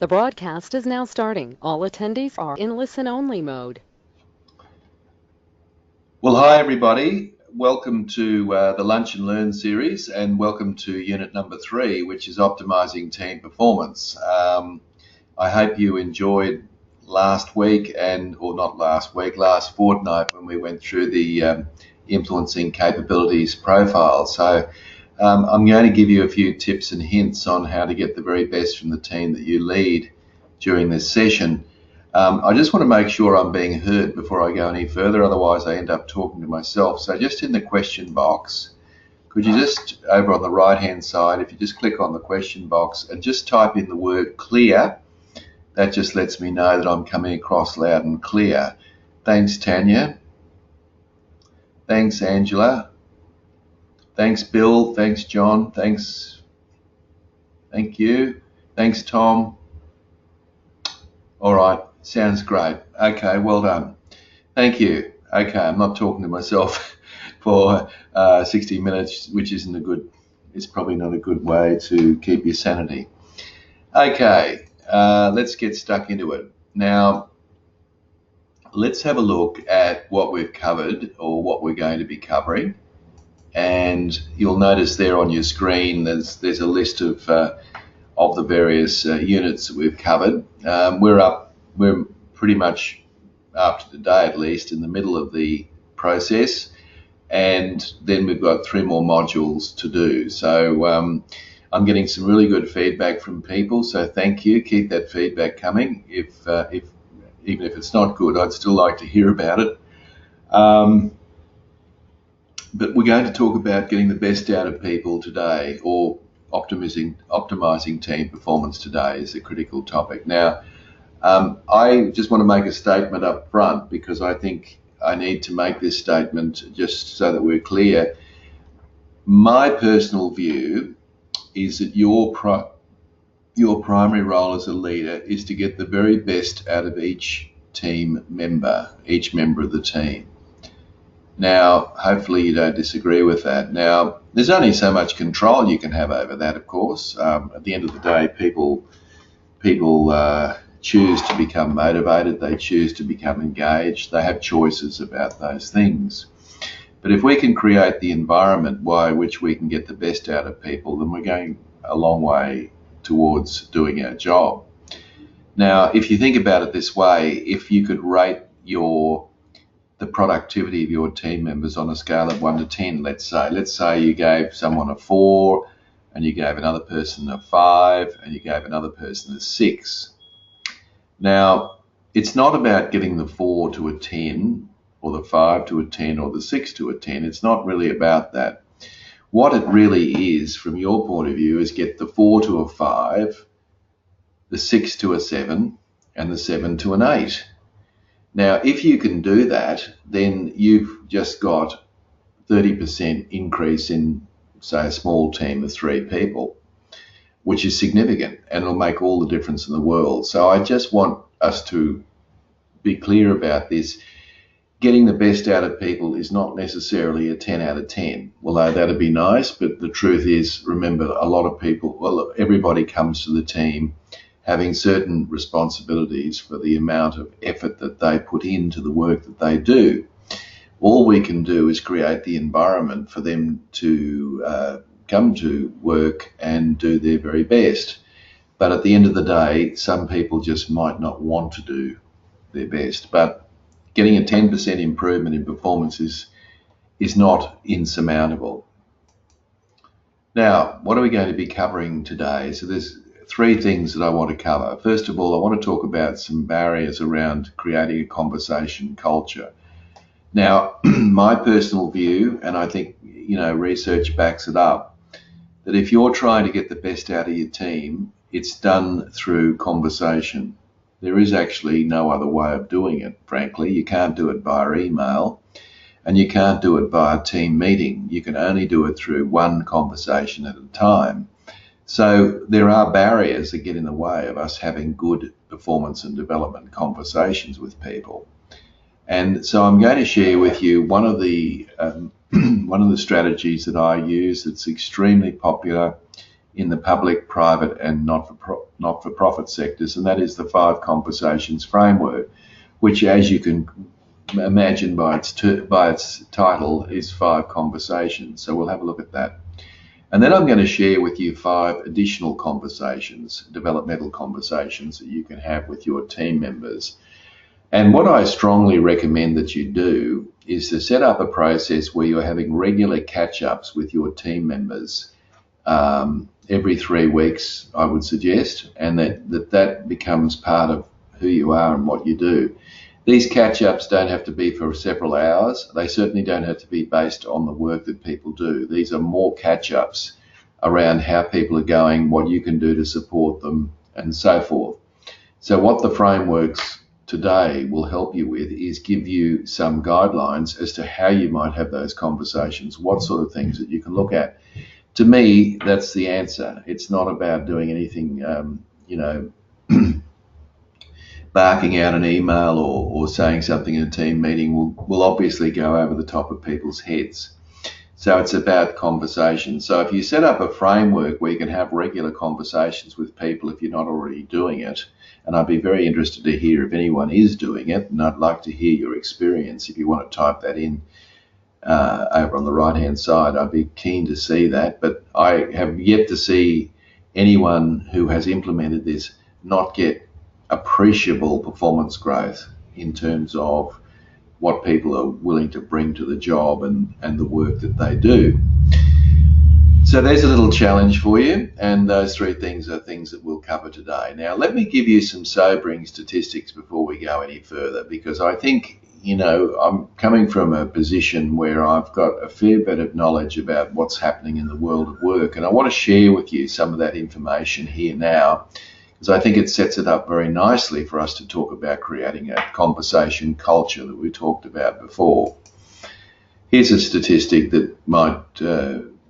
The broadcast is now starting. All attendees are in listen-only mode. Well, hi everybody. Welcome to the Lunch and Learn series, and welcome to unit number 3, which is optimizing team performance. I hope you enjoyed last week, last fortnight when we went through the influencing capabilities profile. So I'm going to give you a few tips and hints on how to get the very best from the team that you lead during this session. I just want to make sure I'm being heard before I go any further, otherwise I end up talking to myself. So just in the question box, could you just, over on the right hand side, if you just click on the question box and just type in the word clear, that just lets me know that I'm coming across loud and clear. Thanks, Tanya. Thanks, Angela. Thanks, Bill. Thanks, John. Thank you. Thanks, Tom. All right, sounds great. Okay, well done. Thank you. Okay, I'm not talking to myself for 60 minutes, which it's probably not a good way to keep your sanity. Okay, let's get stuck into it. Now, let's have a look at what we've covered or what we're going to be covering. And you'll notice there on your screen, there's a list of the various units that we've covered. We're pretty much up to date, at least in the middle of the process, and then we've got 3 more modules to do. So I'm getting some really good feedback from people, so thank you. Keep that feedback coming. Even if it's not good, I'd still like to hear about it. But we're going to talk about getting the best out of people today, or optimizing team performance today is a critical topic. Now, I just want to make a statement up front, because I think I need to make this statement just so that we're clear. My personal view is that your primary role as a leader is to get the very best out of each member of the team. Now, hopefully you don't disagree with that. Now, there's only so much control you can have over that, of course. At the end of the day, people choose to become motivated, they choose to become engaged, they have choices about those things. But if we can create the environment by which we can get the best out of people, then we're going a long way towards doing our job. Now, if you think about it this way, if you could rate the productivity of your team members on a scale of 1 to 10, let's say you gave someone a 4, and you gave another person a 5, and you gave another person a 6. Now, it's not about getting the 4 to a 10, or the 5 to a 10, or the 6 to a 10. It's not really about that. What it really is, from your point of view, is get the 4 to a 5, the 6 to a 7, and the 7 to an 8. Now, if you can do that, then you've just got 30% increase in, say, a small team of 3 people, which is significant, and it'll make all the difference in the world. So I just want us to be clear about this. Getting the best out of people is not necessarily a 10 out of 10, although that'd be nice. But the truth is, remember, everybody comes to the team having certain responsibilities for the amount of effort that they put into the work that they do. All we can do is create the environment for them to come to work and do their very best. But at the end of the day, some people just might not want to do their best. But getting a 10% improvement in performance is not insurmountable. Now, what are we going to be covering today? So there's 3 things that I want to cover. First of all, I want to talk about some barriers around creating a conversation culture. Now, my personal view, and I think research backs it up, that if you're trying to get the best out of your team, it's done through conversation. There is actually no other way of doing it, frankly. You can't do it via email, and you can't do it via team meeting. You can only do it through one conversation at a time. So there are barriers that get in the way of us having good performance and development conversations with people. And so I'm going to share with you one of the strategies that I use that's extremely popular in the public, private, and not-for-profit sectors, and that is the 5 conversations framework, which, as you can imagine by its title, is 5 conversations. So we'll have a look at that. And then I'm going to share with you 5 additional conversations, developmental conversations that you can have with your team members. And what I strongly recommend that you do is to set up a process where you're having regular catch-ups with your team members every 3 weeks, I would suggest, and that becomes part of who you are and what you do. These catch-ups don't have to be for several hours. They certainly don't have to be based on the work that people do. These are more catch-ups around how people are going, what you can do to support them, and so forth. So what the frameworks today will help you with is give you some guidelines as to how you might have those conversations, what sort of things that you can look at. To me, that's the answer. It's not about doing anything, barking out an email or saying something in a team meeting will obviously go over the top of people's heads. So it's about conversation. So if you set up a framework where you can have regular conversations with people if you're not already doing it, and I'd be very interested to hear if anyone is doing it, and I'd like to hear your experience. If you want to type that in over on the right-hand side, I'd be keen to see that. But I have yet to see anyone who has implemented this not get appreciable performance growth in terms of what people are willing to bring to the job and the work that they do. So there's a little challenge for you, and those 3 things are things that we'll cover today. Now, let me give you some sobering statistics before we go any further, because I think, I'm coming from a position where I've got a fair bit of knowledge about what's happening in the world of work, and I want to share with you some of that information here now, because I think it sets it up very nicely for us to talk about creating a conversation culture that we talked about before. Here's a statistic that might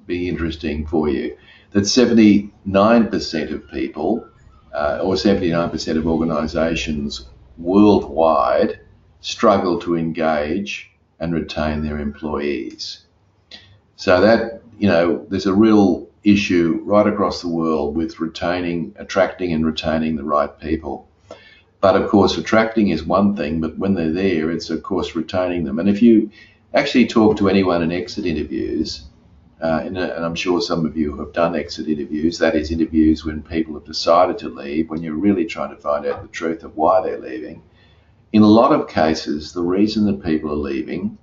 be interesting for you, that 79% of people, or 79% of organisations worldwide struggle to engage and retain their employees. So that, there's a real issue right across the world with attracting and retaining the right people. But of course, attracting is one thing, but when they're there, it's of course retaining them. And if you actually talk to anyone in exit interviews, and I'm sure some of you have done exit interviews, that is interviews when people have decided to leave, when you're really trying to find out the truth of why they're leaving. In a lot of cases, the reason that people are leaving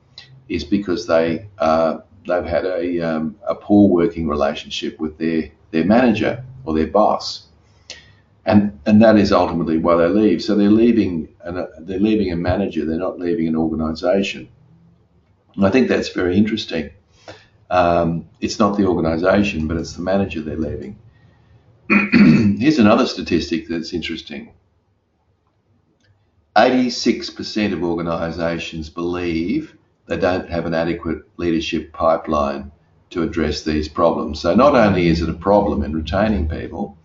is because they've had a poor working relationship with their manager or their boss, and that is ultimately why they leave. So they're leaving a manager. They're not leaving an organisation. And I think that's very interesting. It's not the organisation, but it's the manager they're leaving. Here's another statistic that's interesting. 86% of organisations believe they don't have an adequate leadership pipeline to address these problems. So not only is it a problem in retaining people,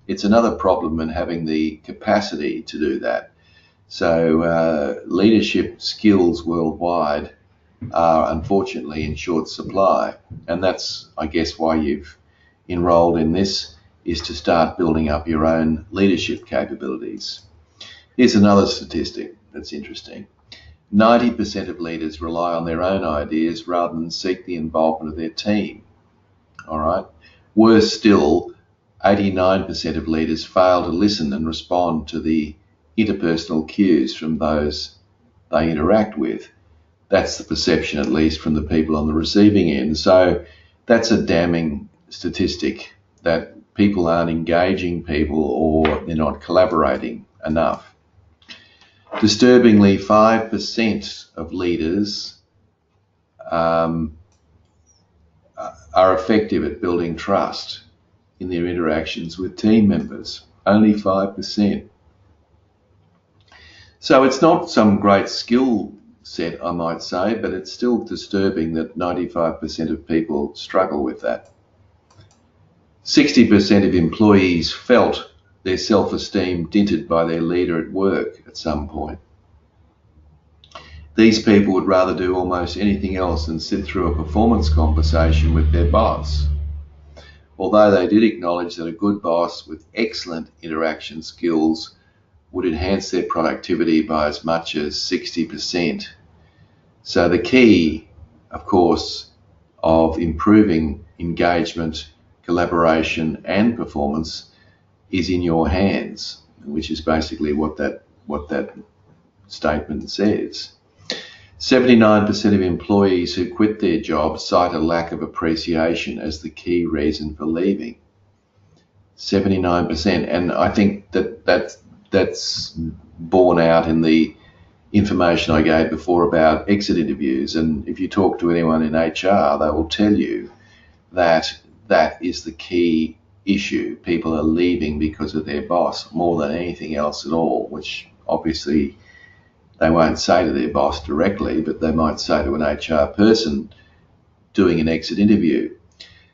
it's another problem in having the capacity to do that. So leadership skills worldwide are unfortunately in short supply, and that's, I guess, why you've enrolled in this, is to start building up your own leadership capabilities. Here's another statistic that's interesting. 90% of leaders rely on their own ideas rather than seek the involvement of their team. All right. Worse still, 89% of leaders fail to listen and respond to the interpersonal cues from those they interact with. That's the perception, at least, from the people on the receiving end. So that's a damning statistic, that people aren't engaging people or they're not collaborating enough. Disturbingly, 5% of leaders are effective at building trust in their interactions with team members. Only 5%. So it's not some great skill set, I might say, but it's still disturbing that 95% of people struggle with that. 60% of employees felt their self-esteem dented by their leader at work at some point. These people would rather do almost anything else than sit through a performance conversation with their boss. although they did acknowledge that a good boss with excellent interaction skills would enhance their productivity by as much as 60%. So the key, of course, of improving engagement, collaboration, and performance is in your hands, which is basically what that statement says. 79% of employees who quit their jobs cite a lack of appreciation as the key reason for leaving. 79%, and I think that's borne out in the information I gave before about exit interviews. And if you talk to anyone in HR, they will tell you that that is the key issue. People are leaving because of their boss more than anything else at all, which obviously they won't say to their boss directly, but they might say to an HR person doing an exit interview.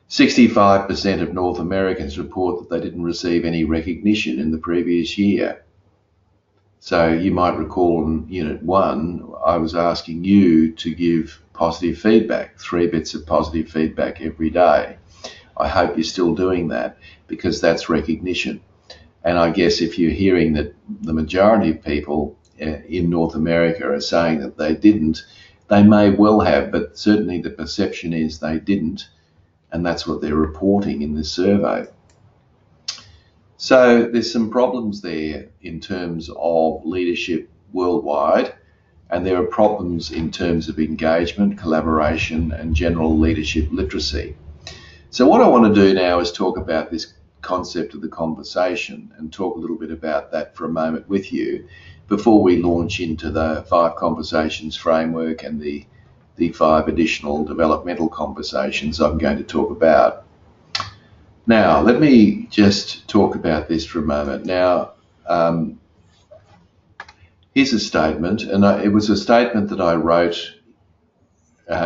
65% of North Americans report that they didn't receive any recognition in the previous year. So you might recall in Unit 1, I was asking you to give positive feedback, 3 bits of positive feedback every day. I hope you're still doing that, because that's recognition. And I guess if you're hearing that the majority of people in North America are saying that they didn't, they may well have, but certainly the perception is they didn't, and that's what they're reporting in this survey. So there's some problems there in terms of leadership worldwide, and there are problems in terms of engagement, collaboration, and general leadership literacy. So what I want to do now is talk about this concept of the conversation and talk a little bit about that for a moment with you before we launch into the 5 conversations framework and the 5 additional developmental conversations I'm going to talk about. Now, let me just talk about this for a moment. Now, here's a statement, and it was a statement that I wrote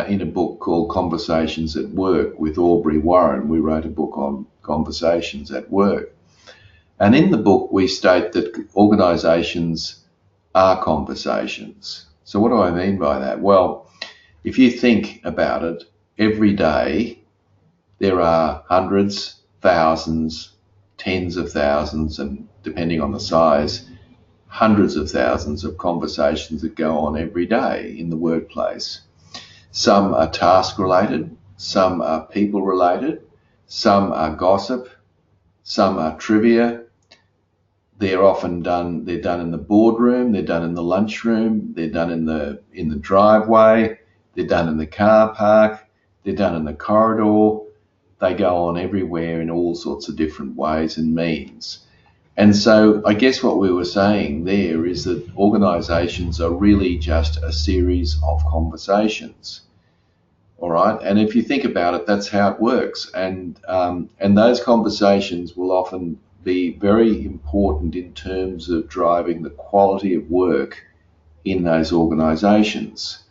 in a book called Conversations at Work with Aubrey Warren. We wrote a book on conversations at work. And in the book, we state that organisations are conversations. So what do I mean by that? Well, if you think about it, every day there are hundreds, thousands, tens of thousands, and depending on the size, hundreds of thousands of conversations that go on every day in the workplace. Some are task related, some are people related, some are gossip, some are trivia. They're often done in the boardroom, they're done in the lunchroom, they're done in the driveway, they're done in the car park, they're done in the corridor. They go on everywhere in all sorts of different ways and means. And so I guess what we were saying there is that organisations are really just a series of conversations. All right. And if you think about it, that's how it works. And those conversations will often be very important in terms of driving the quality of work in those organisations.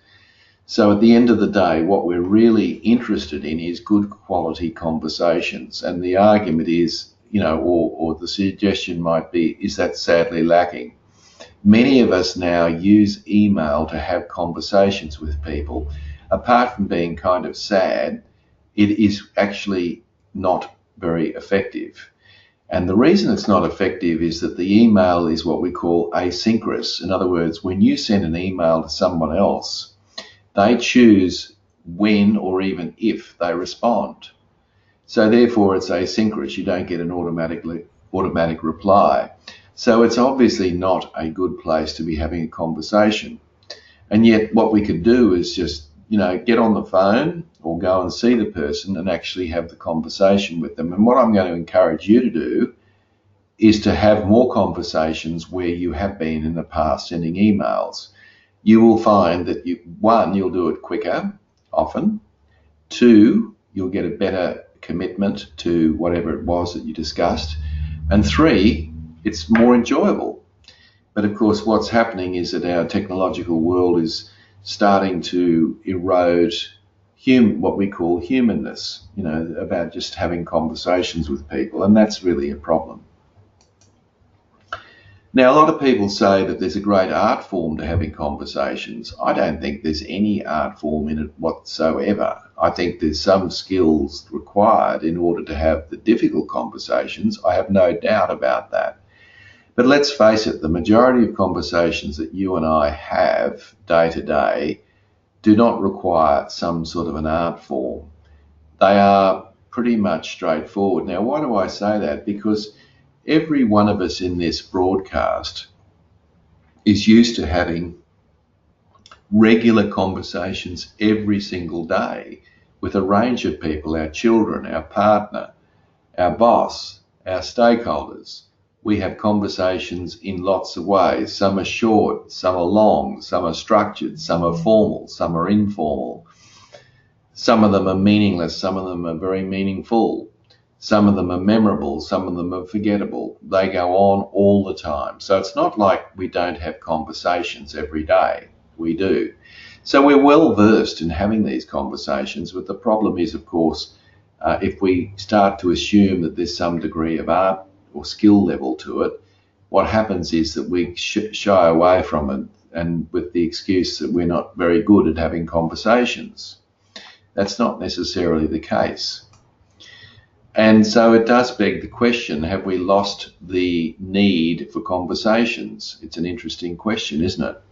So at the end of the day, what we're really interested in is good quality conversations. And the argument is, or the suggestion might be, is that sadly lacking? Many of us now use email to have conversations with people. Apart from being kind of sad, it is actually not very effective. And the reason it's not effective is that the email is what we call asynchronous. In other words, when you send an email to someone else, they choose when or even if they respond. So therefore it's asynchronous. You don't get an automatic reply. So it's obviously not a good place to be having a conversation. And yet what we could do is just, get on the phone or go and see the person and actually have the conversation with them. And what I'm going to encourage you to do is to have more conversations where you have been in the past sending emails. You will find that you'll do it quicker, often. 2, you'll get a better commitment to whatever it was that you discussed. And 3, it's more enjoyable. But of course, what's happening is that our technological world is starting to erode what we call humanness, about just having conversations with people. And that's really a problem. Now, a lot of people say that there's a great art form to having conversations. I don't think there's any art form in it whatsoever. I think there's some skills required in order to have the difficult conversations. I have no doubt about that. But let's face it, the majority of conversations that you and I have day to day do not require some sort of an art form. They are pretty much straightforward. Now, why do I say that? Because every one of us in this broadcast is used to having regular conversations every single day with a range of people, our children, our partner, our boss, our stakeholders. We have conversations in lots of ways. Some are short, some are long, some are structured, some are formal, some are informal. Some of them are meaningless, some of them are very meaningful. Some of them are memorable, some of them are forgettable. They go on all the time. So it's not like we don't have conversations every day. We do. So we're well versed in having these conversations, but the problem is, of course, if we start to assume that there's some degree of art or skill level to it, what happens is that we shy away from it, and with the excuse that we're not very good at having conversations. That's not necessarily the case. And so it does beg the question, have we lost the need for conversations? It's an interesting question, isn't it?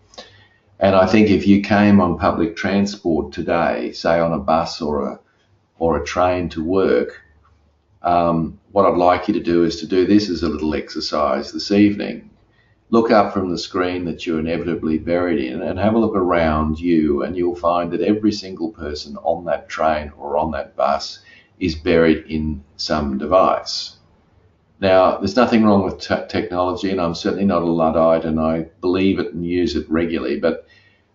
And I think if you came on public transport today, say on a bus or a train to work, what I'd like you to do is to do this as a little exercise this evening. Look up from the screen that you're inevitably buried in and have a look around you, and you'll find that every single person on that train or on that bus is buried in some device. Now, there's nothing wrong with technology, and I'm certainly not a Luddite, and I believe it and use it regularly, but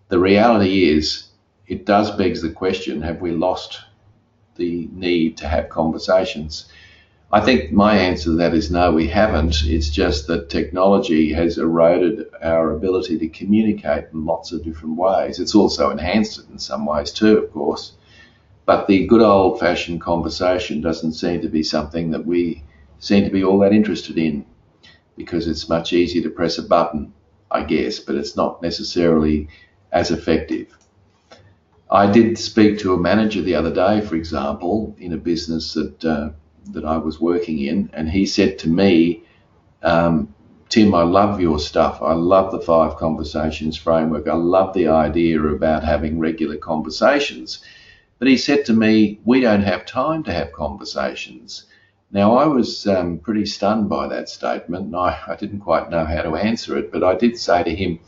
the reality is it does beg the question, have we lost the need to have conversations? I think my answer to that is no, we haven't. It's just that technology has eroded our ability to communicate in lots of different ways. It's also enhanced it in some ways too, of course. But the good old-fashioned conversation doesn't seem to be something that we seem to be all that interested in, because it's much easier to press a button, I guess, but it's not necessarily as effective. I did speak to a manager the other day, for example, in a business that I was working in, and he said to me, Tim, I love your stuff. I love the 5 conversations framework. I love the idea about having regular conversations. But he said to me, we don't have time to have conversations. Now, I was pretty stunned by that statement, and I didn't quite know how to answer it, but I did say to him,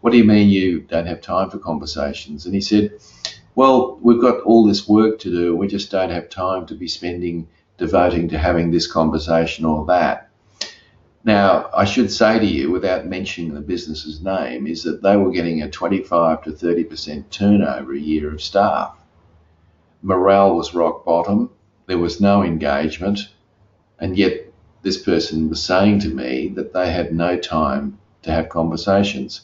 what do you mean you don't have time for conversations? And he said, well, we've got all this work to do. We just don't have time to be devoting to having this conversation or that. Now, I should say to you, without mentioning the business's name, is that they were getting a 25 to 30% turnover a year of staff. Morale was rock bottom. There was no engagement. And yet this person was saying to me that they had no time to have conversations.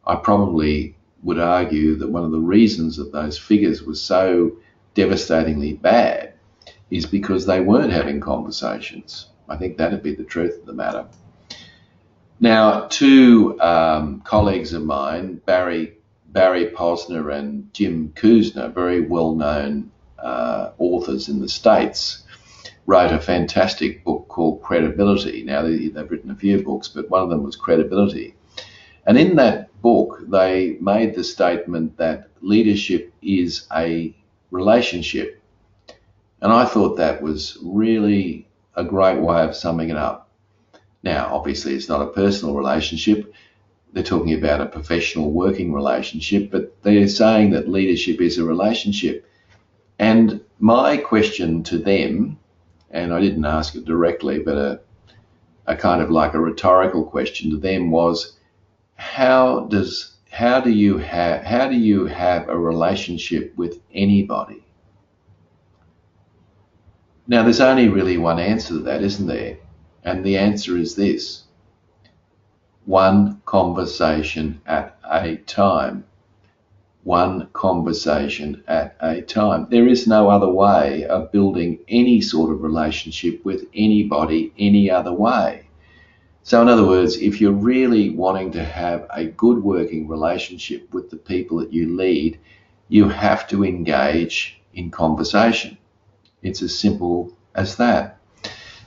I probably would argue that one of the reasons that those figures were so devastatingly bad is because they weren't having conversations. I think that'd be the truth of the matter. Now, 2 colleagues of mine, Barry Posner and Jim Kuzner, very well-known authors in the States, wrote a fantastic book called Credibility. Now, they've written a few books, but one of them was Credibility. And in that book, they made the statement that leadership is a relationship. And I thought that was really a great way of summing it up. Now, obviously, it's not a personal relationship. They're talking about a professional working relationship, but they're saying that leadership is a relationship. And my question to them, and I didn't ask it directly, but a kind of like a rhetorical question to them was, how do you have a relationship with anybody? Now, there's only really one answer to that, isn't there? And the answer is this: one conversation at a time. One conversation at a time. There is no other way of building any sort of relationship with anybody any other way. So in other words, if you're really wanting to have a good working relationship with the people that you lead, you have to engage in conversation. It's as simple as that.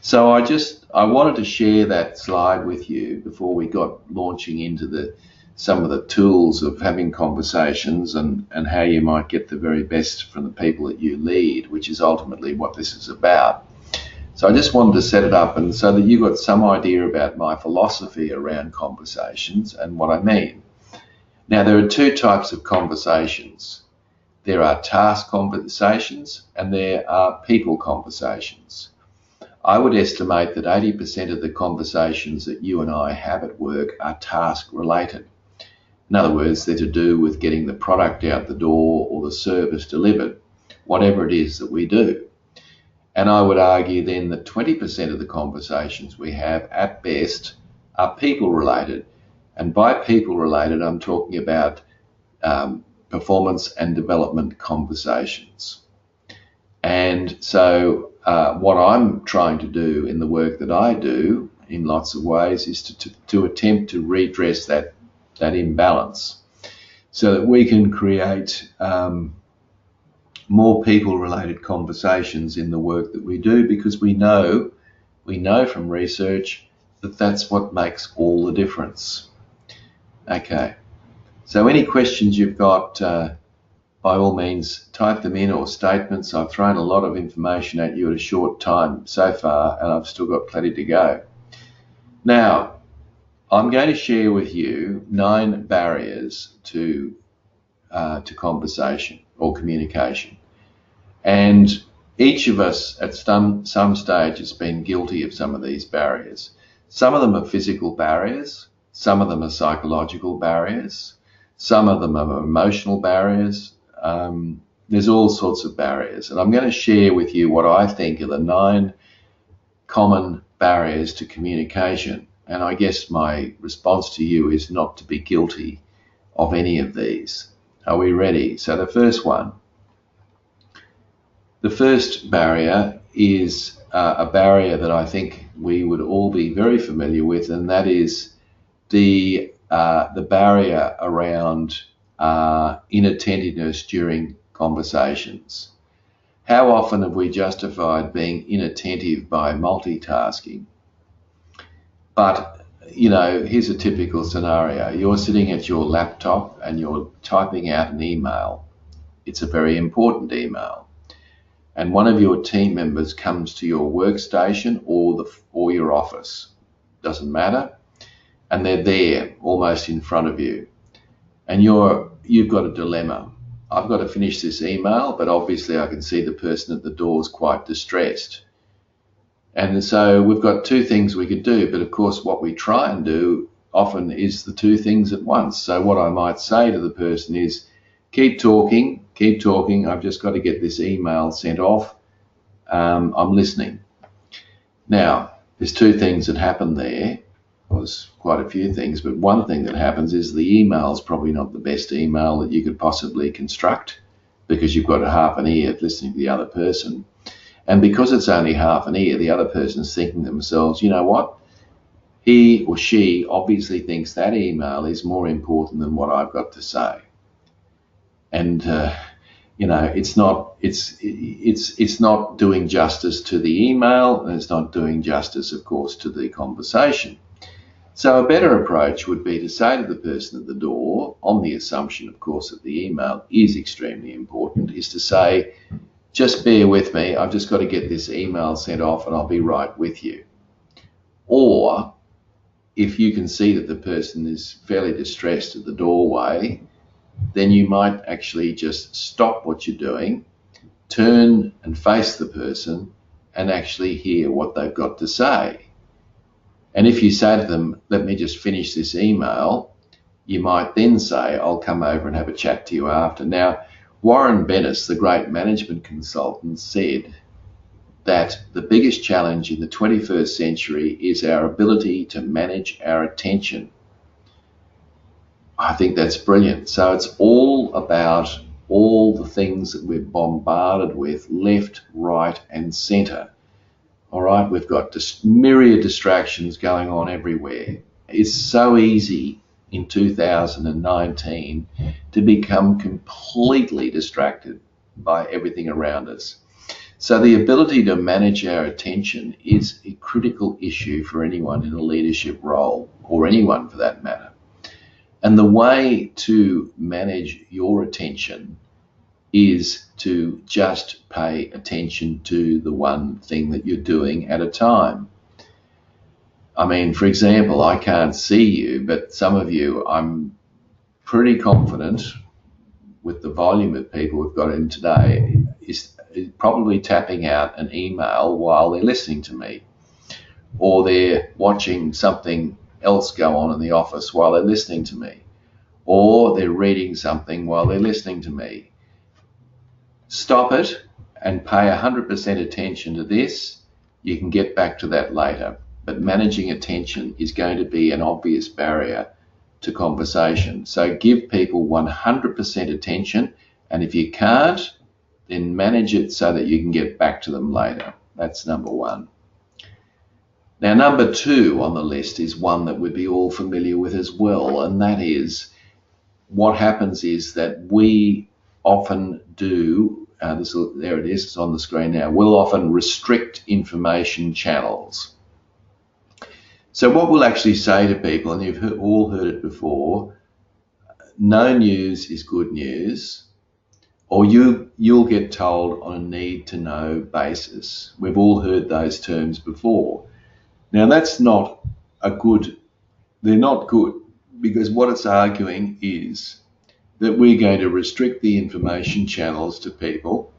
So I wanted to share that slide with you before we got launching into some of the tools of having conversations and how you might get the very best from the people that you lead, which is ultimately what this is about. So I just wanted to set it up and so that you got some idea about my philosophy around conversations and what I mean. Now, there are two types of conversations. There are task conversations and there are people conversations. I would estimate that 80% of the conversations that you and I have at work are task related. In other words, they're to do with getting the product out the door or the service delivered, whatever it is that we do. And I would argue then that 20% of the conversations we have at best are people related. And by people related, I'm talking about performance and development conversations. And so what I'm trying to do in the work that I do in lots of ways is to attempt to redress that imbalance so that we can create more people-related conversations in the work that we do, because we know from research that that's what makes all the difference. Okay, so any questions you've got, by all means, type them in, or statements. I've thrown a lot of information at you at a short time so far, and I've still got plenty to go. Now, I'm going to share with you 9 barriers to conversation or communication. And each of us at some stage has been guilty of some of these barriers. Some of them are physical barriers, some of them are psychological barriers, some of them are emotional barriers. There's all sorts of barriers. And I'm going to share with you what I think are the 9 common barriers to communication. And I guess my response to you is not to be guilty of any of these. Are we ready? So the first barrier is a barrier that I think we would all be very familiar with, and that is the barrier around inattentiveness during conversations. How often have we justified being inattentive by multitasking? But, you know, here's a typical scenario. You're sitting at your laptop and you're typing out an email. It's a very important email. And one of your team members comes to your workstation or your office, doesn't matter, and they're there almost in front of you. And you've got a dilemma. I've got to finish this email, but obviously I can see the person at the door is quite distressed. And so we've got 2 things we could do, but of course what we try and do often is the 2 things at once. So what I might say to the person is, keep talking, I've just got to get this email sent off. I'm listening. Now, there's 2 things that happen there. Well, there's quite a few things, but one thing that happens is the email is probably not the best email that you could possibly construct, because you've got a half an ear listening to the other person. And because it's only half an ear, the other person's thinking to themselves, you know what? He or she obviously thinks that email is more important than what I've got to say. And, you know, it's not doing justice to the email, and it's not doing justice, of course, to the conversation. So a better approach would be to say to the person at the door, on the assumption, of course, that the email is extremely important, is to say, just bear with me, I've just got to get this email sent off and I'll be right with you. Or if you can see that the person is fairly distressed at the doorway, then you might actually just stop what you're doing, turn and face the person and actually hear what they've got to say. And if you say to them, let me just finish this email, you might then say, I'll come over and have a chat to you after. Now, Warren Bennis, the great management consultant, said that the biggest challenge in the 21st century is our ability to manage our attention. I think that's brilliant. So it's all about all the things that we're bombarded with left, right, and centre All right, we've got myriad distractions going on everywhere. It's so easy in 2019 to become completely distracted by everything around us. So the ability to manage our attention is a critical issue for anyone in a leadership role, or anyone for that matter. And the way to manage your attention is to just pay attention to the one thing that you're doing at a time. I mean, for example, I can't see you, but some of you, I'm pretty confident with the volume of people we've got in today, is probably tapping out an email while they're listening to me, or they're watching something else go on in the office while they're listening to me, or they're reading something while they're listening to me. Stop it and pay 100% attention to this. You can get back to that later. But managing attention is going to be an obvious barrier to conversation. So give people 100% attention, and if you can't, then manage it so that you can get back to them later. That's number one. Now, number two on the list is one that we'd be all familiar with as well, and that is what happens is that we often do, there it is, it's on the screen now, we'll often restrict information channels. So what we'll actually say to people, and you've all heard it before, no news is good news, or you'll get told on a need-to-know basis. We've all heard those terms before. Now that's not they're not good, because what it's arguing is that we're going to restrict the information channels to people,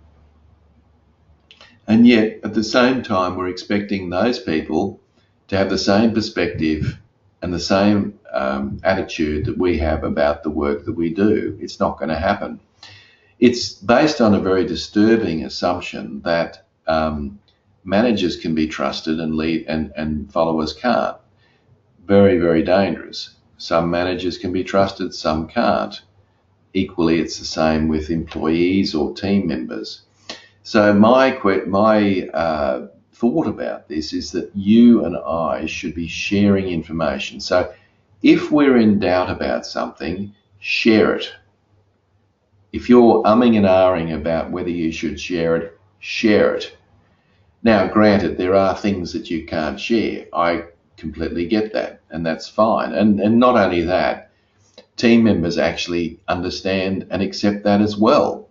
and yet at the same time we're expecting those people to have the same perspective and the same attitude that we have about the work that we do. It's not going to happen. It's based on a very disturbing assumption that managers can be trusted and lead and followers can't. Very, very dangerous. Some managers can be trusted, some can't. Equally, it's the same with employees or team members. So my thought about this is that you and I should be sharing information. So if we're in doubt about something, share it. If you're umming and ahhing about whether you should share it, share it. Now, granted, there are things that you can't share. I completely get that, and that's fine. And not only that, team members actually understand and accept that as well.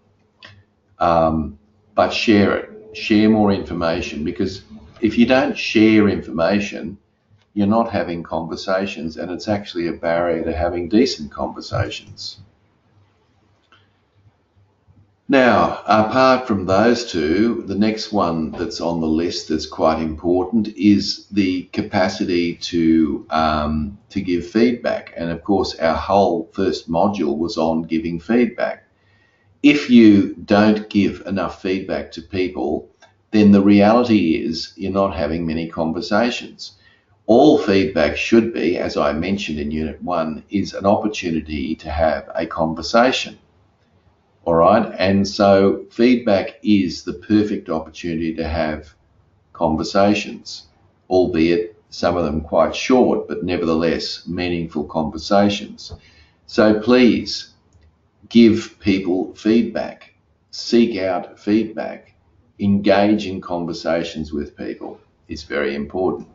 But share it. Share more information, because if you don't share information, you're not having conversations, and it's actually a barrier to having decent conversations. Now, apart from those two, the next one that's on the list that's quite important is the capacity to give feedback. And of course, our whole first module was on giving feedback. If you don't give enough feedback to people, then the reality is you're not having many conversations. All feedback should be, as I mentioned in Unit 1, is an opportunity to have a conversation. All right, and so feedback is the perfect opportunity to have conversations, albeit some of them quite short, but nevertheless meaningful conversations. So please give people feedback, seek out feedback, engage in conversations with people. It's very important.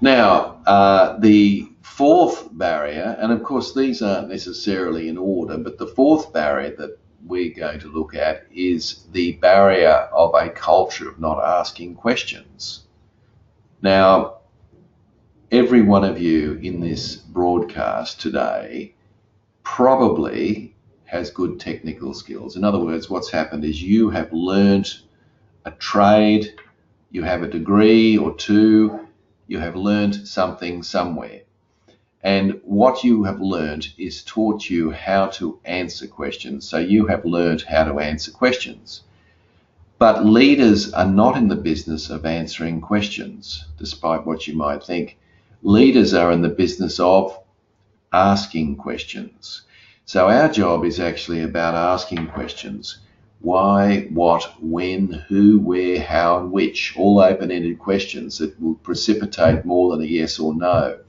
Now, the fourth barrier, and of course these aren't necessarily in order, but the fourth barrier that we're going to look at is the barrier of a culture of not asking questions. Now, every one of you in this broadcast today probably has good technical skills. In other words, what's happened is you have learnt a trade, you have a degree or two, you have learnt something somewhere. And what you have learnt is taught you how to answer questions. So you have learnt how to answer questions. But leaders are not in the business of answering questions, despite what you might think. Leaders are in the business of asking questions. So our job is actually about asking questions. Why, what, when, who, where, how, and which, all open-ended questions that will precipitate more than a yes or no.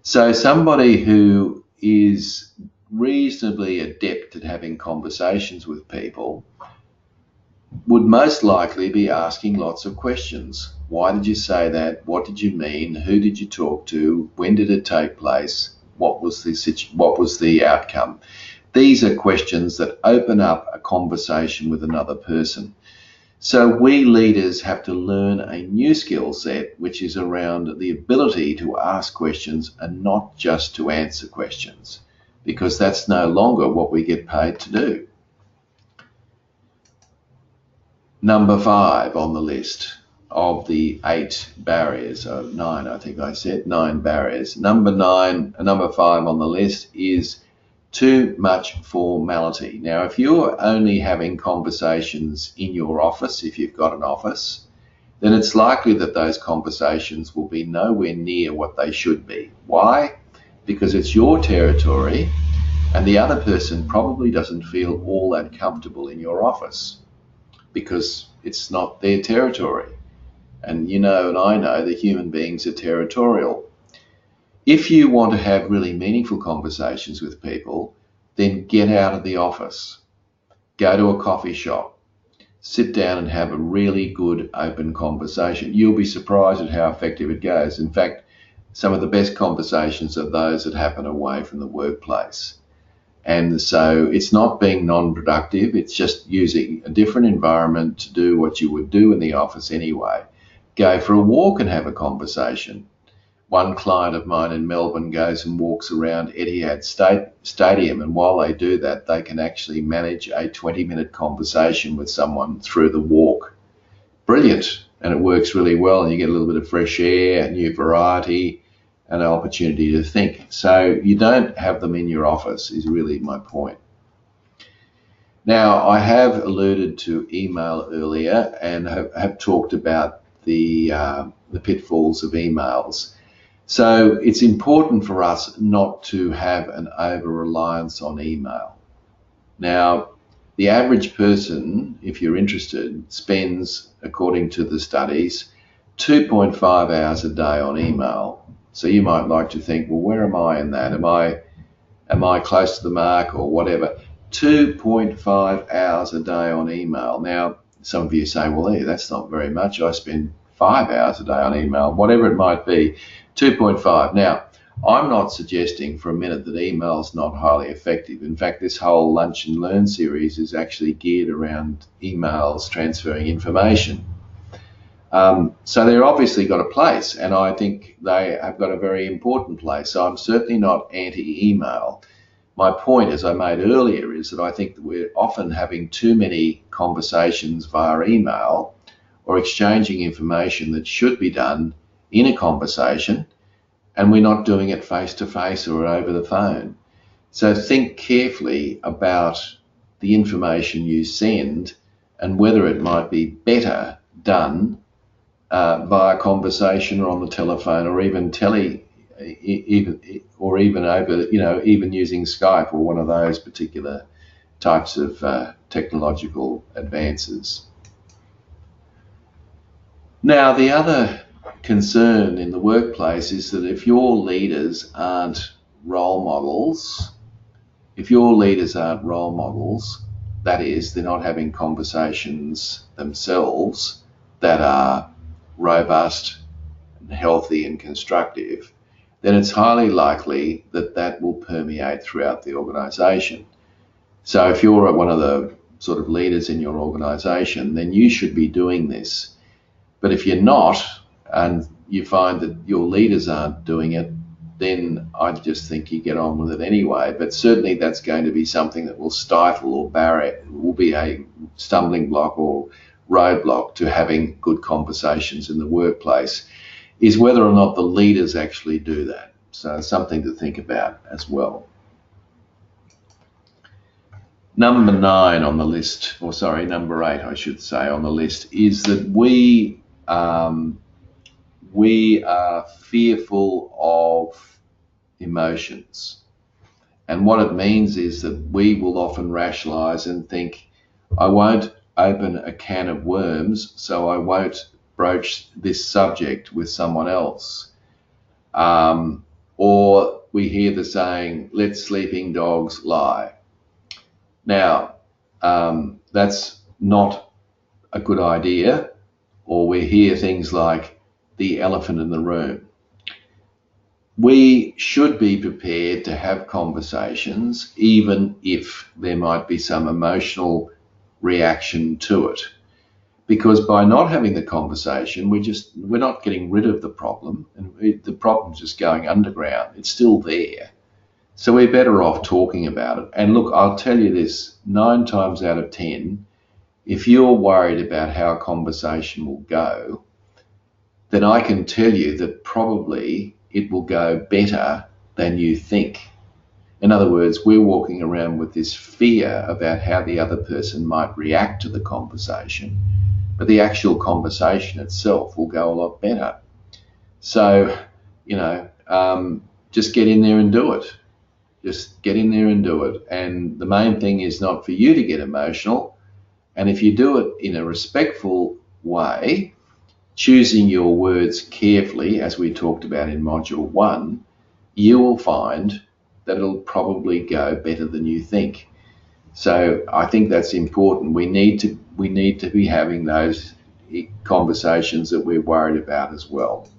So somebody who is reasonably adept at having conversations with people would most likely be asking lots of questions. Why did you say that? What did you mean? Who did you talk to? When did it take place? What was the outcome? These are questions that open up a conversation with another person. So we leaders have to learn a new skill set, which is around the ability to ask questions and not just to answer questions, because that's no longer what we get paid to do. Number 5 on the list of the 8 barriers, or 9, I think I said, 9 barriers. Number 5 on the list is too much formality. Now, if you're only having conversations in your office, if you've got an office, then it's likely that those conversations will be nowhere near what they should be. Why? Because it's your territory and the other person probably doesn't feel all that comfortable in your office because it's not their territory. And you know, and I know that human beings are territorial. If you want to have really meaningful conversations with people, then get out of the office, go to a coffee shop, sit down and have a really good open conversation. You'll be surprised at how effective it goes. In fact, some of the best conversations are those that happen away from the workplace. And so it's not being non-productive, it's just using a different environment to do what you would do in the office anyway. Go for a walk and have a conversation. One client of mine in Melbourne goes and walks around Etihad Stadium, and while they do that, they can actually manage a 20-minute conversation with someone through the walk. Brilliant, and it works really well, and you get a little bit of fresh air, a new variety, and an opportunity to think. So you don't have them in your office is really my point. Now, I have alluded to email earlier and have talked about the pitfalls of emails. So it's important for us not to have an over-reliance on email. Now, the average person, if you're interested, spends, according to the studies, 2.5 hours a day on email. So you might like to think, well, where am I in that? Am I close to the mark or whatever? 2.5 hours a day on email. Now, some of you say, well, hey, that's not very much. I spend 5 hours a day on email, whatever it might be. 2.5. Now, I'm not suggesting for a minute that email is not highly effective. In fact, this whole Lunch and Learn series is actually geared around emails transferring information. So they're obviously got a place, and I think they have got a very important place. So I'm certainly not anti-email. My point, as I made earlier, is that I think that we're often having too many conversations via email or exchanging information that should be done in a conversation, and we're not doing it face-to-face or over the phone. So think carefully about the information you send and whether it might be better done via conversation or on the telephone or even even using Skype or one of those particular types of technological advances. Now, the other concern in the workplace is that if your leaders aren't role models, that is, they're not having conversations themselves that are robust and healthy and constructive, then it's highly likely that that will permeate throughout the organization. So if you're one of the sort of leaders in your organization, then you should be doing this. But if you're not, and you find that your leaders aren't doing it, then I just think you get on with it anyway. But certainly that's going to be something that will stifle or barrier, will be a stumbling block or roadblock to having good conversations in the workplace, is whether or not the leaders actually do that. So something to think about as well. Number 9 on the list, or sorry, number 8, I should say, on the list, is that we are fearful of emotions. And what it means is that we will often rationalize and think, I won't open a can of worms, so I won't broach this subject with someone else. Or we hear the saying, let sleeping dogs lie. Now, that's not a good idea. Or we hear things like the elephant in the room. We should be prepared to have conversations, even if there might be some emotional reaction to it. Because by not having the conversation, we're not getting rid of the problem, and the problem's just going underground. It's still there. So we're better off talking about it. And look, I'll tell you this, 9 times out of 10, if you're worried about how a conversation will go, then I can tell you that probably it will go better than you think. In other words, we're walking around with this fear about how the other person might react to the conversation, but the actual conversation itself will go a lot better. So, just get in there and do it. Just get in there and do it. And the main thing is not for you to get emotional. And if you do it in a respectful way, choosing your words carefully, as we talked about in Module 1, you will find that it'll probably go better than you think. So I think that's important. We need to be having those conversations that we're worried about as well.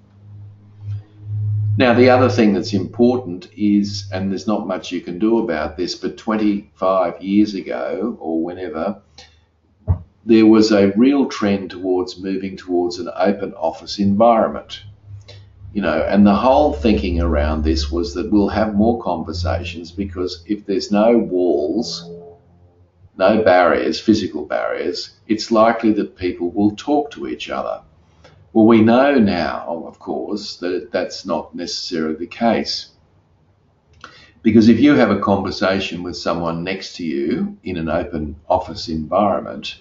Now, the other thing that's important is, and there's not much you can do about this, but 25 years ago or whenever, there was a real trend towards moving towards an open office environment. And the whole thinking around this was that we'll have more conversations, because if there's no walls, no barriers, physical barriers, it's likely that people will talk to each other. Well, we know now, of course, that that's not necessarily the case. Because if you have a conversation with someone next to you in an open office environment,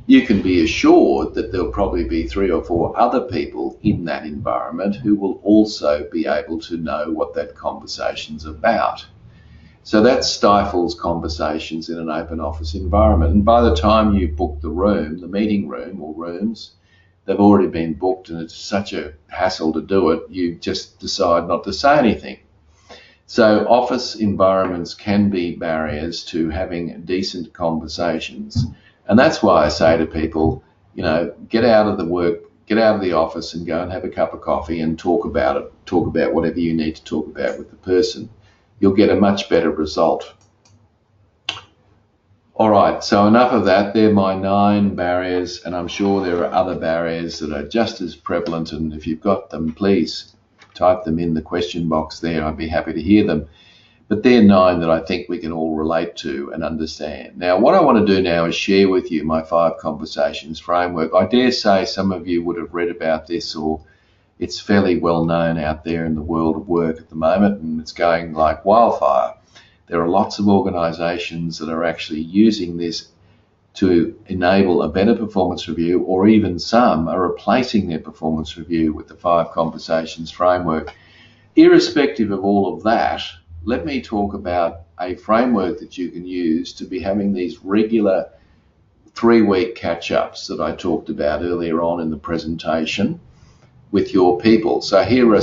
you can be assured that there'll probably be 3 or 4 other people in that environment who will also be able to know what that conversation's about. So that stifles conversations in an open office environment. And by the time you book the room, the meeting room or rooms, they've already been booked, and it's such a hassle to do it, you just decide not to say anything. So office environments can be barriers to having decent conversations. And that's why I say to people, get out of the office and go and have a cup of coffee and talk about it. Talk about whatever you need to talk about with the person. You'll get a much better result. All right, so enough of that. They're my 9 barriers, and I'm sure there are other barriers that are just as prevalent. And if you've got them, please type them in the question box there. I'd be happy to hear them. But they're 9 that I think we can all relate to and understand. Now, what I want to do now is share with you my 5 conversations framework. I dare say some of you would have read about this, or it's fairly well known out there in the world of work at the moment, and it's going like wildfire. There are lots of organisations that are actually using this to enable a better performance review, or even some are replacing their performance review with the 5 conversations framework. Irrespective of all of that, let me talk about a framework that you can use to be having these regular 3-week catch-ups that I talked about earlier on in the presentation with your people. So here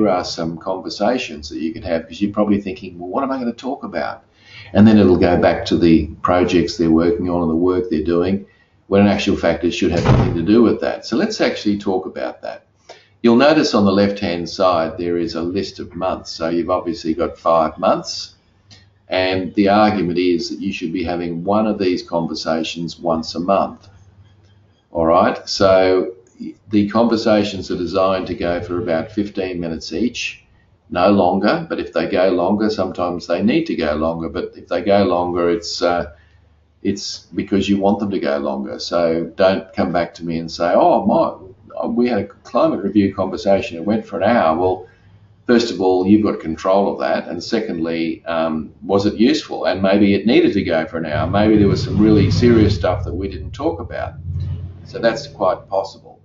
are some conversations that you can have, because you're probably thinking, well, what am I going to talk about? And then it'll go back to the projects they're working on and the work they're doing, when in actual fact it should have nothing to do with that. So let's actually talk about that. You'll notice on the left-hand side there is a list of months. So you've obviously got 5 months, and the argument is that you should be having one of these conversations once a month. All right, so the conversations are designed to go for about 15 minutes each, no longer. But if they go longer, sometimes they need to go longer. But if they go longer, it's because you want them to go longer. So don't come back to me and say, we had a climate review conversation, it went for an hour. Well, first of all, you've got control of that. And secondly, was it useful? And maybe it needed to go for an hour. Maybe there was some really serious stuff that we didn't talk about. So that's quite possible.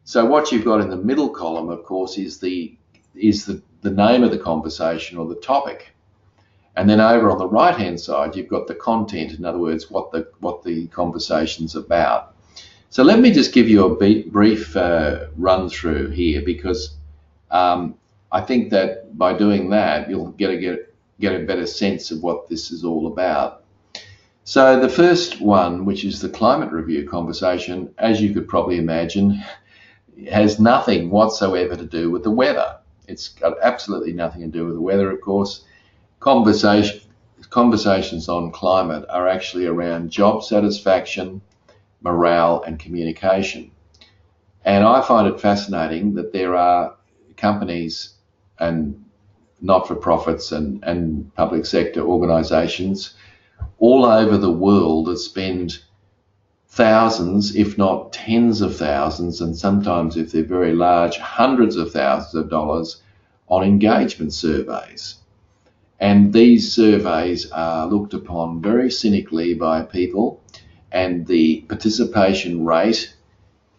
So what you've got in the middle column, of course, is the name of the conversation or the topic. And then over on the right-hand side, you've got the content, in other words, what the conversation's about. So let me just give you a brief run through here, because I think that by doing that, you'll get a better sense of what this is all about. So the first one, which is the climate review conversation, as you could probably imagine, has nothing whatsoever to do with the weather. It's got absolutely nothing to do with the weather, of course. Conversations on climate are actually around job satisfaction, morale, and communication. And I find it fascinating that there are companies and not-for-profits and public sector organisations all over the world that spend thousands, if not tens of thousands, and sometimes, if they're very large, hundreds of thousands of dollars on engagement surveys. And these surveys are looked upon very cynically by people, and the participation rate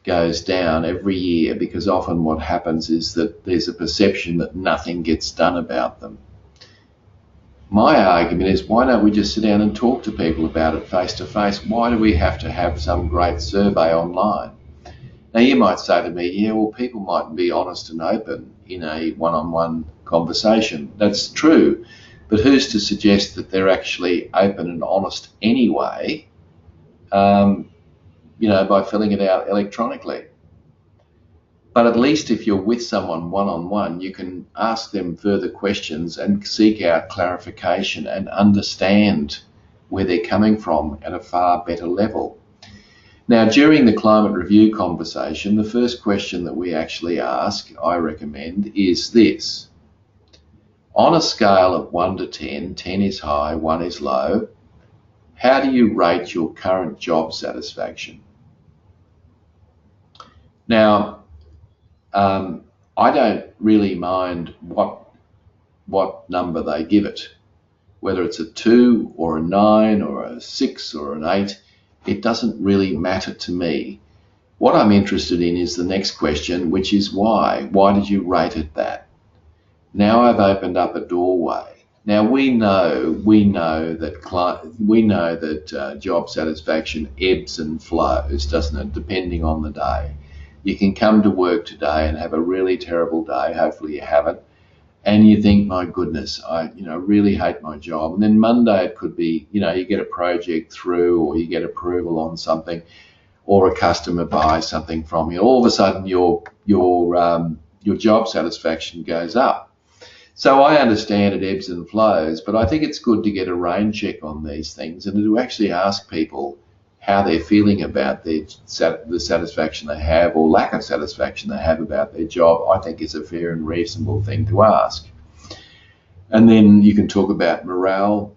goes down every year, because often what happens is that there's a perception that nothing gets done about them. My argument is, why don't we just sit down and talk to people about it face to face? Why do we have to have some great survey online? Now, you might say to me, yeah, well, people mightn't be honest and open in a one-on-one conversation. That's true, but who's to suggest that they're actually open and honest anyway, by filling it out electronically? But at least if you're with someone one-on-one, you can ask them further questions and seek out clarification and understand where they're coming from at a far better level. Now, during the climate review conversation, the first question that we actually ask, I recommend, is this. On a scale of 1 to 10, 10 is high, 1 is low, how do you rate your current job satisfaction? Now, I don't really mind what number they give it, whether it's a 2 or a 9 or a 6 or an 8. It doesn't really matter to me. What I'm interested in is the next question, which is why. Why did you rate it that? Now I've opened up a doorway. Now we know that job satisfaction ebbs and flows, doesn't it, depending on the day. You can come to work today and have a really terrible day, hopefully you haven't, and you think, my goodness, I really hate my job. And then Monday it could be, you get a project through, or you get approval on something, or a customer buys something from you. All of a sudden your job satisfaction goes up. So I understand it ebbs and flows, but I think it's good to get a rain check on these things and to actually ask people how they're feeling about the satisfaction they have, or lack of satisfaction they have about their job. I think is a fair and reasonable thing to ask. And then you can talk about morale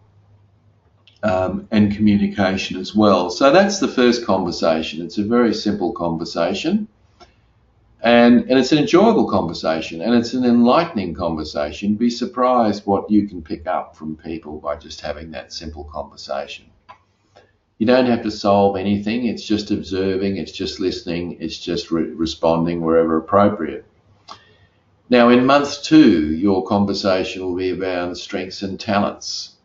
and communication as well. So that's the first conversation. It's a very simple conversation, and it's an enjoyable conversation, and it's an enlightening conversation. Be surprised what you can pick up from people by just having that simple conversation. You don't have to solve anything. It's just observing, it's just listening, it's just responding wherever appropriate. Now, in month 2, your conversation will be about strengths and talents.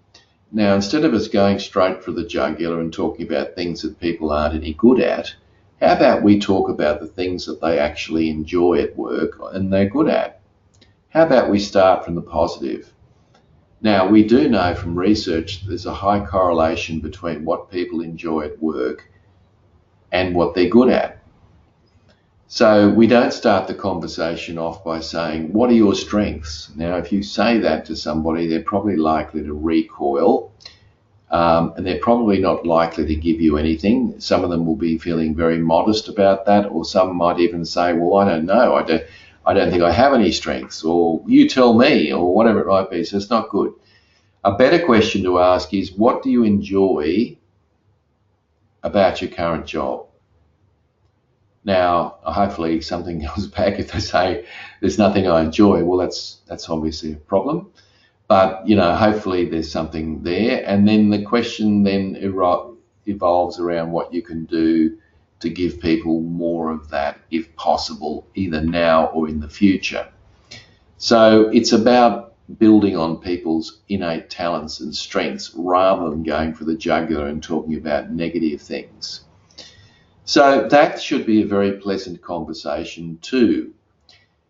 Now, instead of us going straight for the jugular and talking about things that people aren't any good at, how about we talk about the things that they actually enjoy at work and they're good at? How about we start from the positive? Now, we do know from research that there's a high correlation between what people enjoy at work and what they're good at. So we don't start the conversation off by saying, what are your strengths? Now, if you say that to somebody, they're probably likely to recoil, and they're probably not likely to give you anything. Some of them will be feeling very modest about that, or some might even say, well, I don't know. I don't think I have any strengths, or you tell me, or whatever it might be. So it's not good. A better question to ask is, what do you enjoy about your current job? Now, hopefully something comes back. If they say there's nothing I enjoy, well, that's obviously a problem. But, hopefully there's something there. And then the question then evolves around what you can do to give people more of that, if possible, either now or in the future. So it's about building on people's innate talents and strengths rather than going for the jugular and talking about negative things. So that should be a very pleasant conversation too.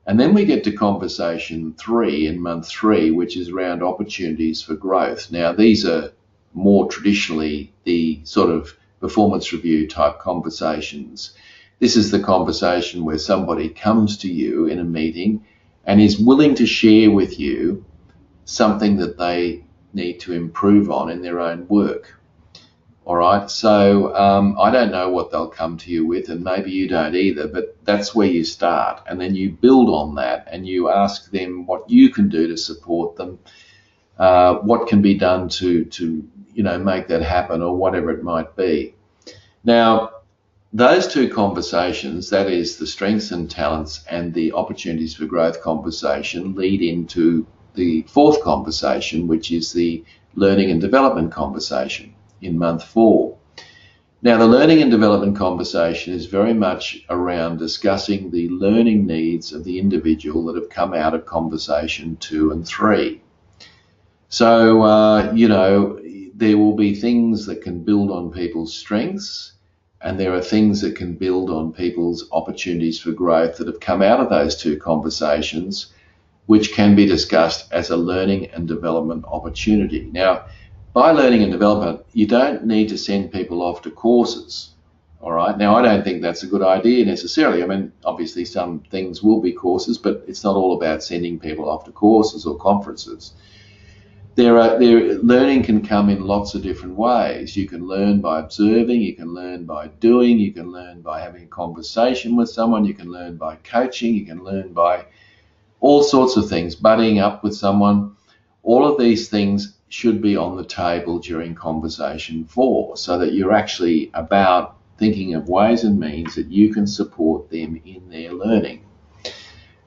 And then we get to conversation 3 in month 3, which is around opportunities for growth. Now, these are more traditionally the sort of performance review type conversations. This is the conversation where somebody comes to you in a meeting and is willing to share with you something that they need to improve on in their own work. All right, so I don't know what they'll come to you with, and maybe you don't either, but that's where you start. And then you build on that and you ask them what you can do to support them, what can be done to make that happen, or whatever it might be. Now, those two conversations, that is the strengths and talents and the opportunities for growth conversation, lead into the 4th conversation, which is the learning and development conversation in month 4. Now, the learning and development conversation is very much around discussing the learning needs of the individual that have come out of conversation 2 and 3. So, there will be things that can build on people's strengths, and there are things that can build on people's opportunities for growth that have come out of those two conversations, which can be discussed as a learning and development opportunity. Now, by learning and development, you don't need to send people off to courses. All right. Now, I don't think that's a good idea necessarily. I mean, obviously some things will be courses, but it's not all about sending people off to courses or conferences. Learning can come in lots of different ways. You can learn by observing, you can learn by doing, you can learn by having a conversation with someone, you can learn by coaching, you can learn by all sorts of things, buddying up with someone. All of these things should be on the table during conversation 4, so that you're actually about thinking of ways and means that you can support them in their learning.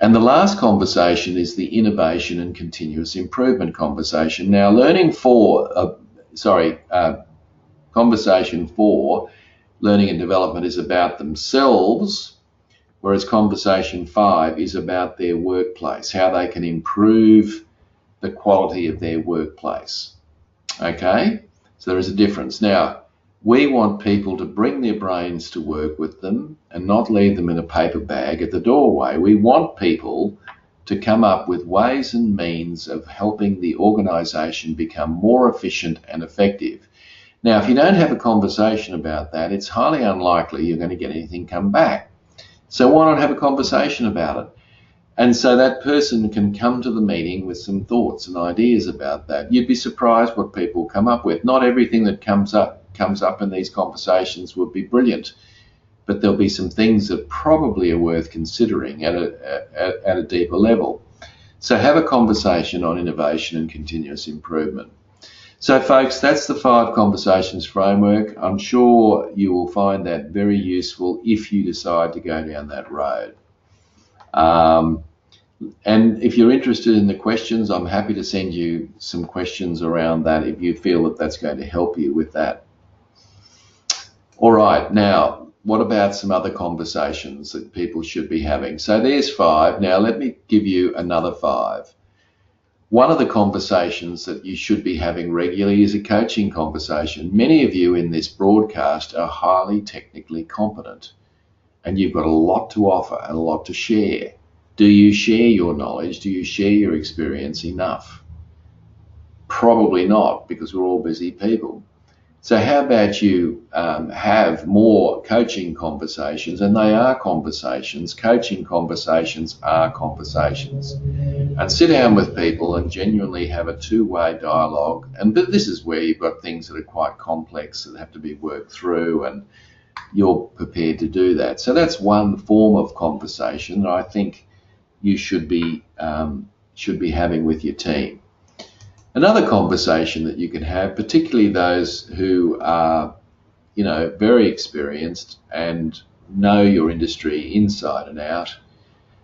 And the last conversation is the innovation and continuous improvement conversation. Now, conversation 4, learning and development, is about themselves, whereas conversation 5 is about their workplace, how they can improve the quality of their workplace. Okay, so there is a difference. Now, we want people to bring their brains to work with them and not leave them in a paper bag at the doorway. We want people to come up with ways and means of helping the organisation become more efficient and effective. Now, if you don't have a conversation about that, it's highly unlikely you're going to get anything come back. So why not have a conversation about it? And so that person can come to the meeting with some thoughts and ideas about that. You'd be surprised what people come up with. Not everything that comes up in these conversations would be brilliant, but there'll be some things that probably are worth considering at a deeper level. So have a conversation on innovation and continuous improvement. So folks, that's the 5 conversations framework. I'm sure you will find that very useful if you decide to go down that road. And if you're interested in the questions, I'm happy to send you some questions around that if you feel that that's going to help you with that. All right, now, what about some other conversations that people should be having? So there's 5. Now, let me give you another 5. One of the conversations that you should be having regularly is a coaching conversation. Many of you in this broadcast are highly technically competent, and you've got a lot to offer and a lot to share. Do you share your knowledge? Do you share your experience enough? Probably not, because we're all busy people. So how about you have more coaching conversations, and they are conversations. Coaching conversations are conversations. And sit down with people and genuinely have a two-way dialogue. And this is where you've got things that are quite complex that have to be worked through, and you're prepared to do that. So that's one form of conversation that I think you should be having with your team. Another conversation that you can have, particularly those who are, very experienced and know your industry inside and out,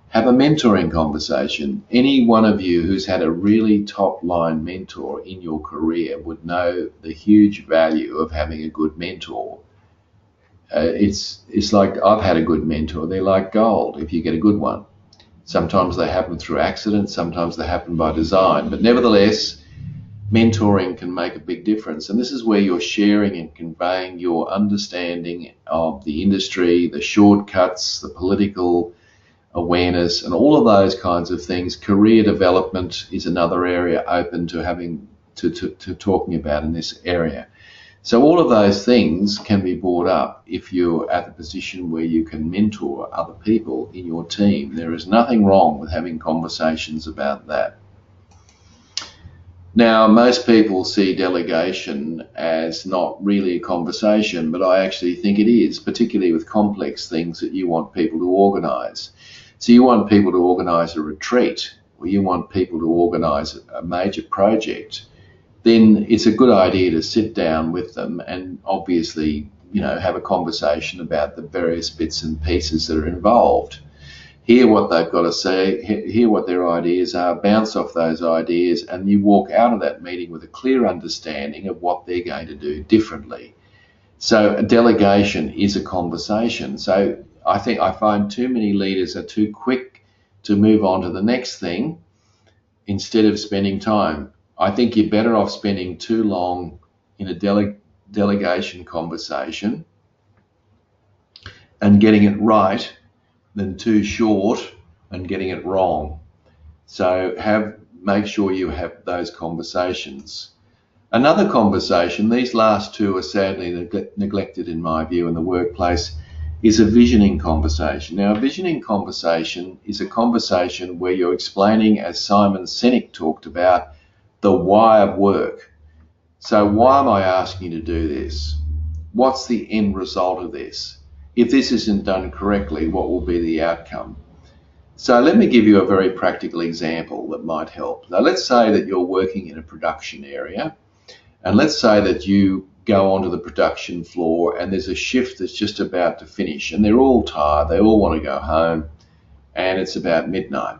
have a mentoring conversation. Any one of you who's had a really top-line mentor in your career would know the huge value of having a good mentor. It's like I've had a good mentor. They're like gold if you get a good one. Sometimes they happen through accident, sometimes they happen by design. But nevertheless, mentoring can make a big difference. And this is where you're sharing and conveying your understanding of the industry, the shortcuts, the political awareness, and all of those kinds of things. Career development is another area open to having to talking about in this area. So all of those things can be brought up if you're at the position where you can mentor other people in your team. There is nothing wrong with having conversations about that. Now, most people see delegation as not really a conversation, but I actually think it is, particularly with complex things that you want people to organise. So you want people to organise a retreat, or you want people to organise a major project, then it's a good idea to sit down with them and obviously, have a conversation about the various bits and pieces that are involved. Hear what they've got to say, hear what their ideas are, bounce off those ideas, and you walk out of that meeting with a clear understanding of what they're going to do differently. So a delegation is a conversation. So I find too many leaders are too quick to move on to the next thing instead of spending time. I think you're better off spending too long in a delegation conversation and getting it right than too short and getting it wrong. So make sure you have those conversations. Another conversation, these last two are sadly neglected in my view in the workplace, is a visioning conversation. Now, a visioning conversation is a conversation where you're explaining, as Simon Sinek talked about, the why of work. So why am I asking you to do this? What's the end result of this? If this isn't done correctly, what will be the outcome? So let me give you a very practical example that might help. Now, let's say that you're working in a production area, and let's say that you go onto the production floor and there's a shift that's just about to finish, and they're all tired, they all want to go home, and it's about midnight.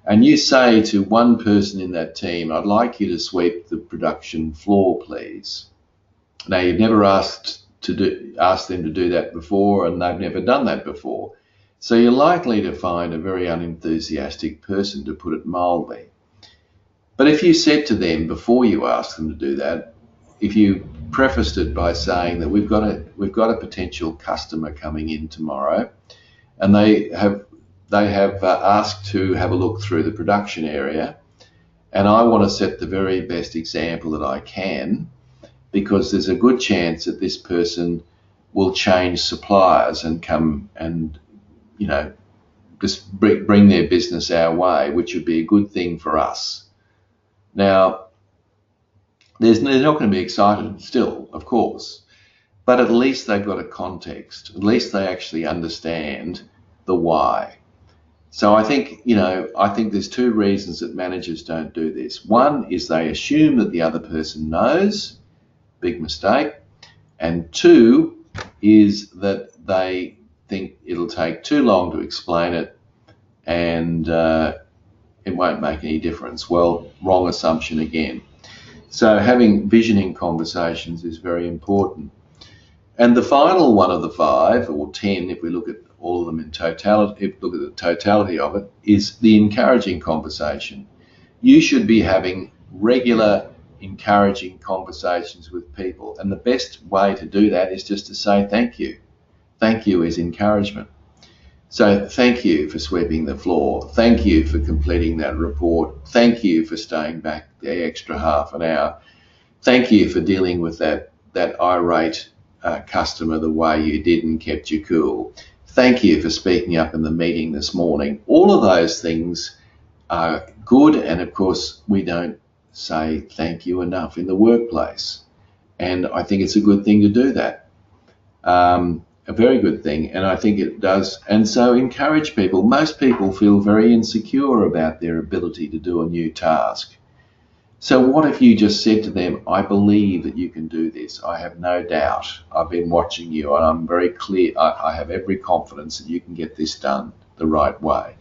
And you say to one person in that team, I'd like you to sweep the production floor, please. Now, you've never asked them to do that before, and they've never done that before. So you're likely to find a very unenthusiastic person, to put it mildly. But if you said to them before you asked them to do that, if you prefaced it by saying that we've got a potential customer coming in tomorrow, and they have asked to have a look through the production area, and I want to set the very best example that I can, because there's a good chance that this person will change suppliers and come and, just bring their business our way, which would be a good thing for us. Now, they're not going to be excited still, of course, but at least they've got a context. At least they actually understand the why. So I think there's two reasons that managers don't do this. One is they assume that the other person knows, big mistake. And two is that they think it'll take too long to explain it and it won't make any difference. Well, wrong assumption again. So having visioning conversations is very important. And the final one of the 5 or 10, if we look at all of them in totality, if we look at the totality of it, is the encouraging conversation. You should be having regular encouraging conversations with people, and the best way to do that is just to say thank you. Thank you is encouragement. So thank you for sweeping the floor. Thank you for completing that report. Thank you for staying back the extra half an hour. Thank you for dealing with that irate customer the way you did and kept you cool. Thank you for speaking up in the meeting this morning. All of those things are good, and of course we don't say thank you enough in the workplace, and I think it's a good thing to do that. A very good thing, and I think it does. And so encourage people. Most people feel very insecure about their ability to do a new task. So what if you just said to them, I believe that you can do this. I have no doubt. I've been watching you, and I'm very clear. I have every confidence that you can get this done the right way.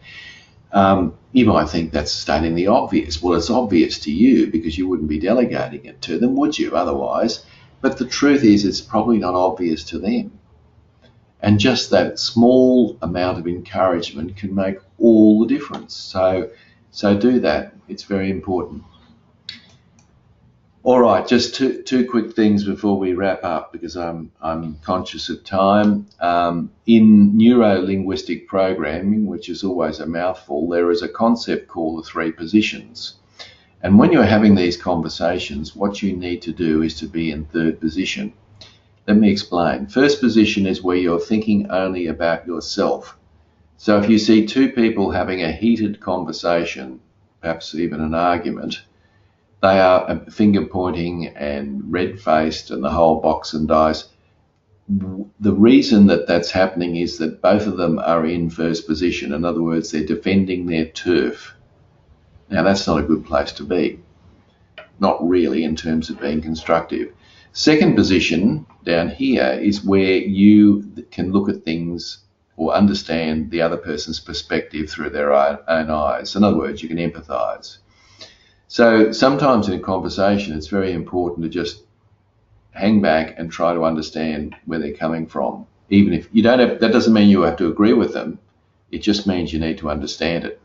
You might think that's stating the obvious. Well, it's obvious to you because you wouldn't be delegating it to them, would you, otherwise? But the truth is it's probably not obvious to them. And just that small amount of encouragement can make all the difference. So do that. It's very important. All right, just two quick things before we wrap up, because I'm conscious of time. In neuro-linguistic programming, which is always a mouthful, there is a concept called the three positions. And when you're having these conversations, what you need to do is to be in third position. Let me explain. First position is where you're thinking only about yourself. So if you see two people having a heated conversation, perhaps even an argument, they are finger pointing and red-faced and the whole box and dice. The reason that that's happening is that both of them are in first position. In other words, they're defending their turf. Now, that's not a good place to be. Not really, in terms of being constructive. Second position down here is where you can look at things or understand the other person's perspective through their own eyes. In other words, you can empathize. So sometimes in a conversation, it's very important to just hang back and try to understand where they're coming from. Even if you don't have, that doesn't mean you have to agree with them. It just means you need to understand it.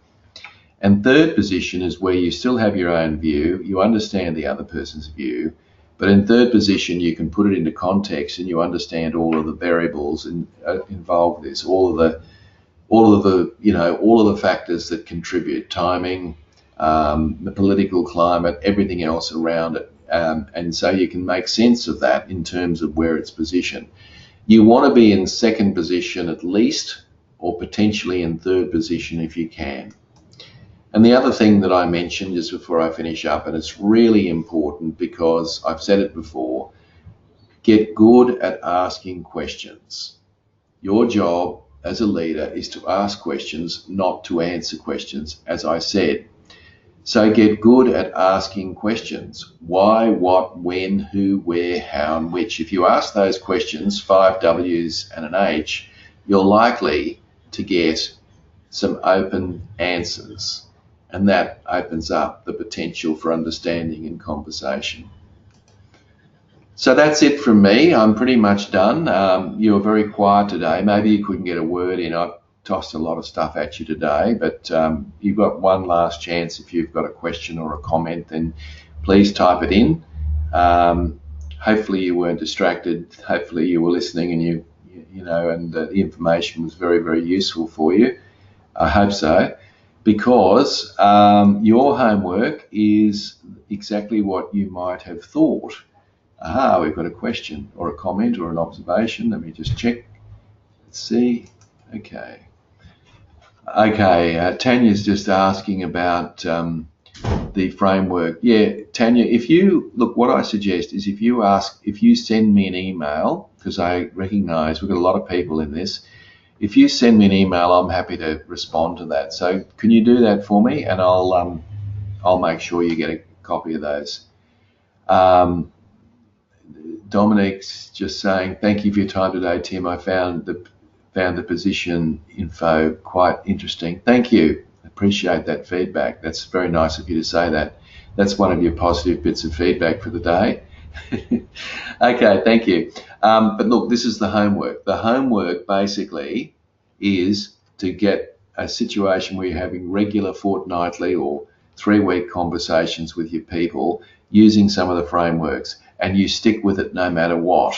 And third position is where you still have your own view, you understand the other person's view, but in third position you can put it into context and you understand all of the variables involved with this, all of the factors that contribute, timing, the political climate, everything else around it. And so you can make sense of that in terms of where it's positioned. You want to be in second position at least, or potentially in third position if you can. And the other thing that I mentioned just before I finish up, and it's really important because I've said it before, get good at asking questions. Your job as a leader is to ask questions, not to answer questions, as I said. So get good at asking questions. Why, what, when, who, where, how, and which. If you ask those questions, 5 W's and an H, you're likely to get some open answers. And that opens up the potential for understanding and conversation. So that's it from me. I'm pretty much done. You were very quiet today. Maybe you couldn't get a word in. I've tossed a lot of stuff at you today, but you've got one last chance. If you've got a question or a comment, then please type it in. Hopefully you weren't distracted. Hopefully you were listening and and the information was very, very useful for you. I hope so, because your homework is exactly what you might have thought. Aha, we've got a question or a comment or an observation. Let me just check. Let's see. Okay. Tanya's just asking about the framework. Yeah, Tanya, what I suggest is if you send me an email, because I recognize we've got a lot of people in this. If you send me an email, I'm happy to respond to that. So can you do that for me? And I'll make sure you get a copy of those. Dominic's just saying, thank you for your time today, Tim. I found the position info quite interesting. Thank you. I appreciate that feedback. That's very nice of you to say that. That's one of your positive bits of feedback for the day. Okay, thank you. But look, this is the homework. The homework basically is to get a situation where you're having regular fortnightly or 3-week conversations with your people using some of the frameworks, and you stick with it no matter what.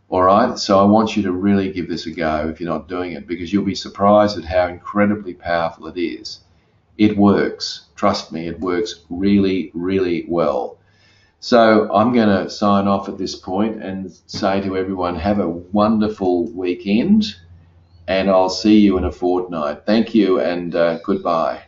All right, so I want you to really give this a go if you're not doing it, because you'll be surprised at how incredibly powerful it is. It works. Trust me, it works really, really well. So I'm going to sign off at this point and say to everyone, have a wonderful weekend, and I'll see you in a fortnight. Thank you, and goodbye.